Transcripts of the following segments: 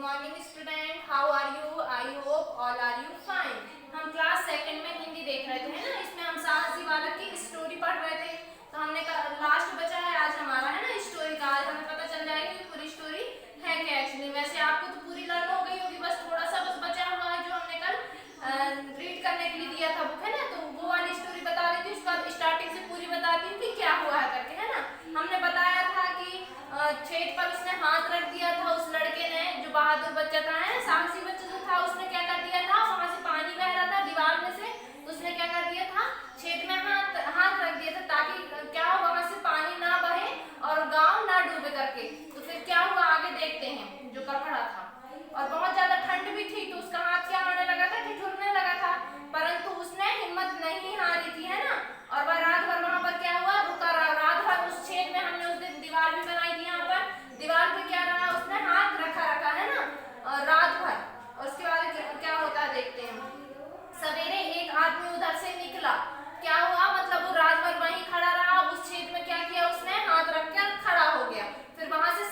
Morning student, how are you? I hope all are you fine. हम class second में हिंदी देख रहे थे, है ना। इसमें हम साहसी बालक की स्टोरी पढ़ रहे थे। तो हमने लास्ट बचा है आज हमारा, है ना, स्टोरी का। आज हमें पता चल जाएगी कि पूरी स्टोरी है क्या एक्चुअली। वैसे आपको तो पूरी लर्न हो गई होगी, बस थोड़ा सा बस बचा हुआ है जो हमने कल रीड करने के लिए दिया था बुक, है ना। तो वो वाली स्टोरी बता देती हूँ, उसके बाद स्टार्टिंग से पूरी बताती हूँ कि क्या हुआ है करके, है ना। हमने बताया था कि छेद पर उसने हाथ रख दिया था उस लड़के ने, जो बहादुर बच्चा था, है साहसी बच्चा जो था। उसने क्या कर दिया था, वहां से पानी बह रहा था दीवार में से, उसने क्या कर दिया था, छेद में हाथ रख दिया था ताकि क्या हो, वहां से पानी ना बहे और गांव ना डूबे करके। तो फिर क्या हुआ आगे देखते हैं, जो कर पड़ा था। और बहुत ज्यादा ठंड भी थी, तो उसका हाथ क्या होने लगा था, ठिठुरने लगा था। परंतु उसने हिम्मत नहीं हारी थी, है ना। और वह रात भर वहां पर क्या हुआ, रुका रहा। रात भर उस छेद में हमने उस दिन दीवार भी बनाई थी, यहाँ पर दीवार पे क्या रहा, उसने हाथ रखा है ना, और रात भर। और उसके बाद क्या होता है देखते हैं। सवेरे एक आदमी उधर से निकला। क्या हुआ, मतलब वो रात भर वहीं खड़ा रहा, उस छेद में क्या किया उसने, हाथ रख कर खड़ा हो गया। फिर वहां से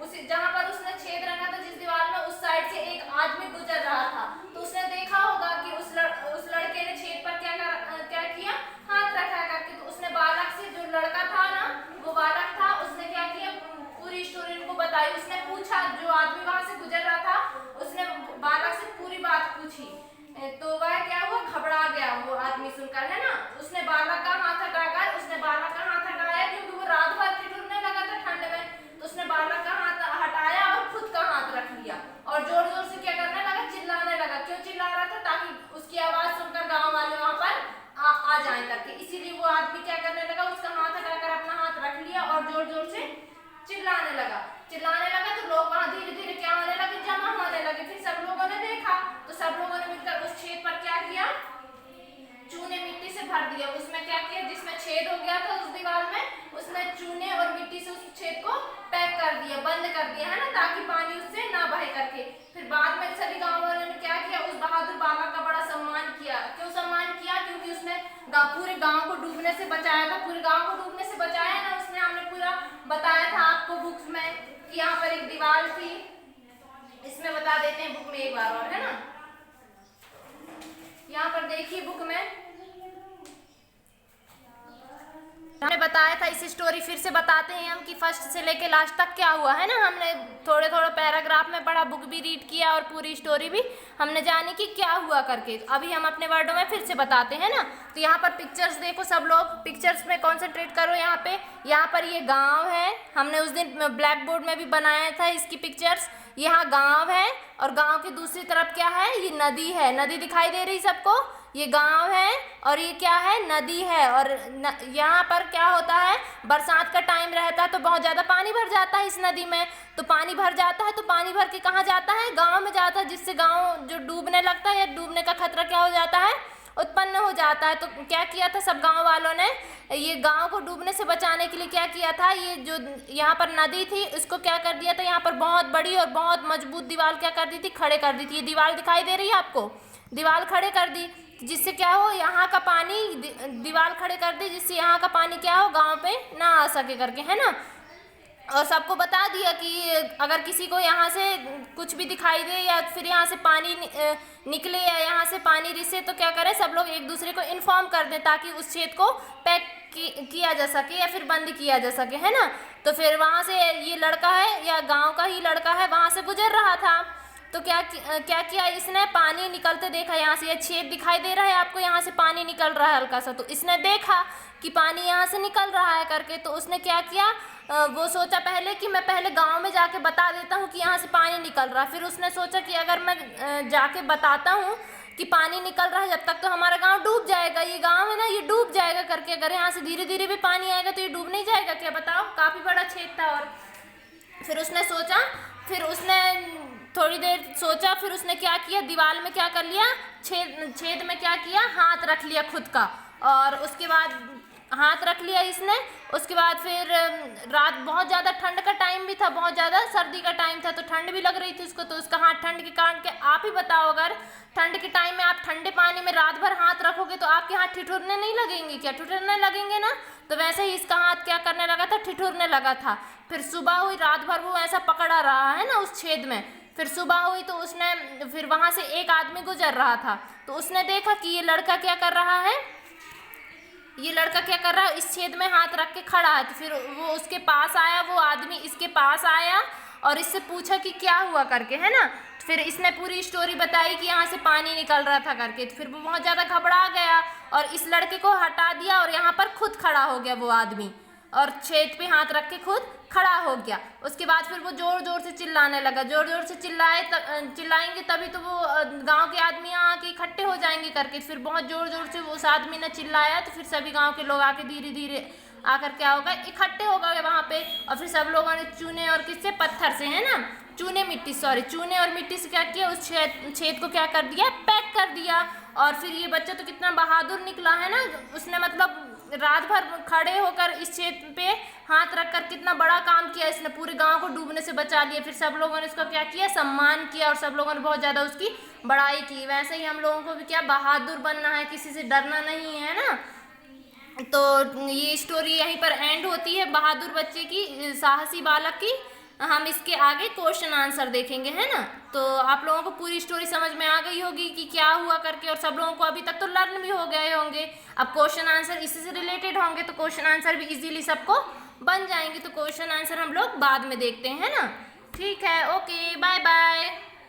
उसी जहां पर उसने छेद रखा था जिस दीवार में, उस साइड से एक आदमी गुजर रहा था। तो उसने देखा होगा कि उस लड़के ने छेद पर क्या किया, हाथ रखा करके। तो उसने बालक से, जो लड़का था ना, वो बालक था, उसने क्या किया, पूरी स्टोरी उनको बताई। उसने पूछा, जो आदमी वहां से गुजर रहा था, उसने बालक से पूरी बात पूछी। तो वह क्या हुआ, घबरा गया वो आदमी सुनकर, है ना। उसने बालक का हाथ हटाया, क्योंकि वो रात भर ठिठुरने लगा था ठंड में। तो उसने बालक का हाथ हटाया और खुद का हाथ रख लिया, और जोर जोर से क्या करने लगा, चिल्लाने लगा। क्यों चिल्ला रहा था, ताकि उसकी आवाज सुनकर गाँव वाले वहां पर आ जाए करके। इसीलिए वो आदमी क्या करने लगा, उसका हाथ हटाकर अपना हाथ रख लिया और जोर जोर से चिल्लाने लगा। तो लोग वहां धीरे धीरे क्या होने लगे, जमा होने लगे। फिर सब लोगों ने देखा, तो सब लोगों ने मिलकर उस छेद पर क्या किया, चूने मिट्टी से भर दिया। उसमें क्या किया, जिसमें छेद हो गया था उस दीवार में, उसने चूने और मिट्टी से उस छेद को पैक कर दिया, बंद कर दिया, है ना, ताकि पानी उससे ना बहे करके। फिर बाद में सभी गांव वालों ने क्या किया, उस बहादुर बालक का बड़ा सम्मान किया। क्यों सम्मान किया, क्योंकि उसने पूरे गांव को डूबने से बचाया था। पूरे गांव को डूबने से बचाया ना उसने, हमने पूरा बताया था आपको बुक्स में कि यहाँ पर एक दीवार थी। इसमें बता देते हैं बुक में एक बार और, है ना। यहाँ पर देखिए बुक में हमने बताया था। इस स्टोरी फिर से बताते हैं हम कि फर्स्ट से लेके लास्ट तक क्या हुआ, है ना। हमने थोड़े थोड़े पैराग्राफ में पढ़ा, बुक भी रीड किया और पूरी स्टोरी भी हमने जानी कि क्या हुआ करके। अभी हम अपने वर्डों में फिर से बताते हैं ना। तो यहाँ पर पिक्चर्स देखो, सब लोग पिक्चर्स में कॉन्सेंट्रेट करो। यहाँ पर ये गाँव है, हमने उस दिन ब्लैक बोर्ड में भी बनाया था इसकी पिक्चर्स। यहाँ गाँव है और गाँव की दूसरी तरफ क्या है, ये नदी है। नदी दिखाई दे रही सबको, ये गांव है और ये क्या है, नदी है। और यहाँ पर क्या होता है, बरसात का टाइम रहता है तो बहुत ज़्यादा पानी भर जाता है इस नदी में। तो पानी भर जाता है, तो पानी भर के कहाँ जाता है, गांव में जाता है, जिससे गांव जो डूबने लगता है या डूबने का खतरा क्या हो जाता है, उत्पन्न हो जाता है। तो क्या किया था सब गांव वालों ने, ये गांव को डूबने से बचाने के लिए क्या किया था, ये जो यहाँ पर नदी थी उसको क्या कर दिया था, यहाँ पर बहुत बड़ी और बहुत मजबूत दीवार क्या कर दी थी, खड़े कर दी थी। ये दीवार दिखाई दे रही है आपको, दीवार खड़े कर दी, जिससे क्या हो, यहाँ का पानी, दीवार खड़े कर दी जिससे यहाँ का पानी क्या हो, गांव पे ना आ सके करके, है ना। और सबको बता दिया कि अगर किसी को यहाँ से कुछ भी दिखाई दे या फिर यहाँ से पानी निकले या यहाँ से पानी रिसे, तो क्या करें, सब लोग एक दूसरे को इन्फॉर्म कर दें ताकि उस छेद को पैक किया जा सके या फिर बंद किया जा सके, है ना। तो फिर वहाँ से ये लड़का है, या गांव का ही लड़का है, वहाँ से गुजर रहा था। तो क्या किया इसने, पानी निकलते देखा, यहाँ से ये छेद दिखाई दे रहा है आपको, यहाँ से पानी निकल रहा है हल्का सा। तो इसने देखा कि पानी यहाँ से निकल रहा है करके, तो उसने क्या किया, वो सोचा पहले कि मैं पहले गांव में जाके बता देता हूँ कि यहाँ से पानी निकल रहा है। फिर उसने सोचा कि अगर मैं जाके बताता हूँ कि पानी निकल रहा है, जब तक तो हमारा गांव डूब जाएगा, ये गांव है ना ये डूब जाएगा करके। अगर यहाँ से धीरे धीरे भी पानी आएगा तो ये डूब नहीं जाएगा क्या, बताओ, काफ़ी बड़ा छेद था। और फिर उसने सोचा, फिर उसने थोड़ी देर सोचा, फिर उसने क्या किया, दीवार में क्या कर लिया, छेद में क्या किया, हाथ रख लिया खुद का। और उसके बाद हाथ रख लिया इसने। उसके बाद फिर रात, बहुत ज़्यादा ठंड का टाइम भी था, बहुत ज़्यादा सर्दी का टाइम था, तो ठंड भी लग रही थी उसको। तो उसका हाथ ठंड के कारण के, आप ही बताओ, अगर ठंड के टाइम में आप ठंडे पानी में रात भर हाथ रखोगे तो आपके हाथ ठिठुरने नहीं लगेंगे क्या, ठिठुरने लगेंगे ना। तो वैसे ही इसका हाथ क्या करने लगा था, ठिठुरने लगा था। फिर सुबह हुई, रात भर वो ऐसा पकड़ा रहा है ना उस छेद में, फिर सुबह हुई तो उसने फिर वहाँ से एक आदमी गुजर रहा था, तो उसने देखा कि ये लड़का क्या कर रहा है, ये लड़का क्या कर रहा है, इस छेद में हाथ रख के खड़ा है। तो फिर वो उसके पास आया, वो आदमी इसके पास आया और इससे पूछा कि क्या हुआ करके, है ना। तो फिर इसने पूरी स्टोरी बताई कि यहाँ से पानी निकल रहा था करके। तो फिर वो बहुत ज़्यादा घबरा गया और इस लड़के को हटा दिया और यहाँ पर खुद खड़ा हो गया वो आदमी, और छेद पे हाथ रख के खुद खड़ा हो गया। उसके बाद फिर वो ज़ोर ज़ोर से चिल्लाने लगा, ज़ोर ज़ोर से चिल्लाएंगे तभी तो वो गांव के आदमी यहाँ आके इकट्ठे हो जाएंगे करके। फिर बहुत ज़ोर ज़ोर से वो उस आदमी ने चिल्लाया, तो फिर सभी गांव के लोग आके धीरे धीरे आकर क्या होगा, इकट्ठे हो गए वहाँ पे। और फिर सब लोगों ने चूने और किससे, पत्थर से, है ना, चूने और मिट्टी से क्या किया, उस छेद को क्या कर दिया, पैक कर दिया। और फिर ये बच्चा तो कितना बहादुर निकला, है ना, उसने मतलब रात भर खड़े होकर इस छेद पे हाथ रखकर कितना बड़ा काम किया, इसने पूरे गांव को डूबने से बचा लिया। फिर सब लोगों ने इसका क्या किया, सम्मान किया और सब लोगों ने बहुत ज़्यादा उसकी बड़ाई की। वैसे ही हम लोगों को भी क्या, बहादुर बनना है, किसी से डरना नहीं है ना। तो ये स्टोरी यहीं पर एंड होती है, बहादुर बच्चे की, साहसी बालक की। हम इसके आगे क्वेश्चन आंसर देखेंगे, है ना। तो आप लोगों को पूरी स्टोरी समझ में आ गई होगी कि क्या हुआ करके, और सब लोगों को अभी तक तो लर्न भी हो गए होंगे। अब क्वेश्चन आंसर इसी से रिलेटेड होंगे तो क्वेश्चन आंसर भी इजीली सबको बन जाएंगे। तो क्वेश्चन आंसर हम लोग बाद में देखते हैं ना। ठीक है, ओके, बाय बाय।